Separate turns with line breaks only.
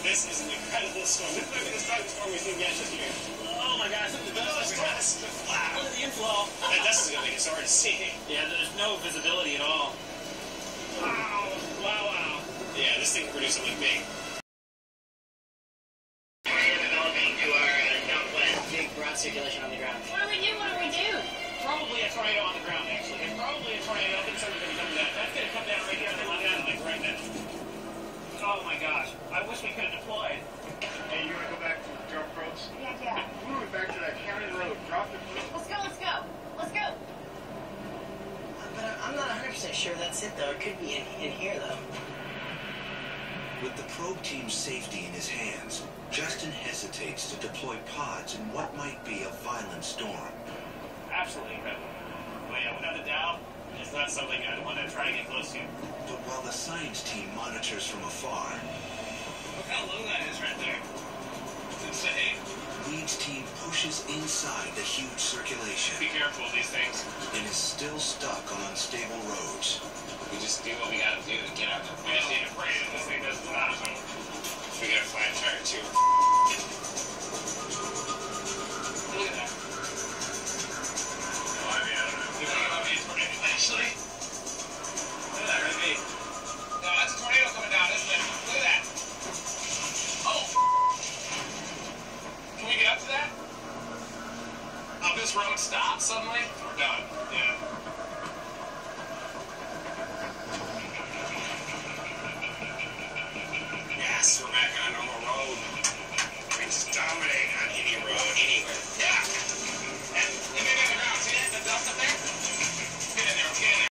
This is an incredible storm. This might be the strongest storm we've seen yet this year.
Oh my gosh, look at the dust.
Wow.
Look at the inflow.
That dust is going to make it so hard to see.
Yeah, there's no visibility at all. Wow, wow, wow.
Yeah, this thing can produce something big.
Developing to our southwest. Big broad circulation on the ground.
What do we do? What do we do?
Probably a tornado on the ground, actually. It's probably a tornado. I think something's going to come down. That's going to come down right here. Like right now. Oh my gosh. I wish we could have deployed.
Hey, you want to go back to the jump ropes?
Yeah.
We went back to that county road. Drop the foot.
Let's go. Let's go.
But I'm not 100% sure that's it, though. It could be in here, though.
With the probe team's safety in his hands, Justin hesitates to deploy pods in what might be a violent storm.
Absolutely incredible. But yeah, without a doubt, it's not something I'd want to try to get close to.
But while the science team monitors from afar,
Look how low that is right there. It's insane.
Weed's team pushes inside the huge circulation
Be careful with these things.
and is still stuck on unstable roads.
We just do what we got to do to get out of the
We just need to pray that this thing doesn't stop.
We got a flat tire, too.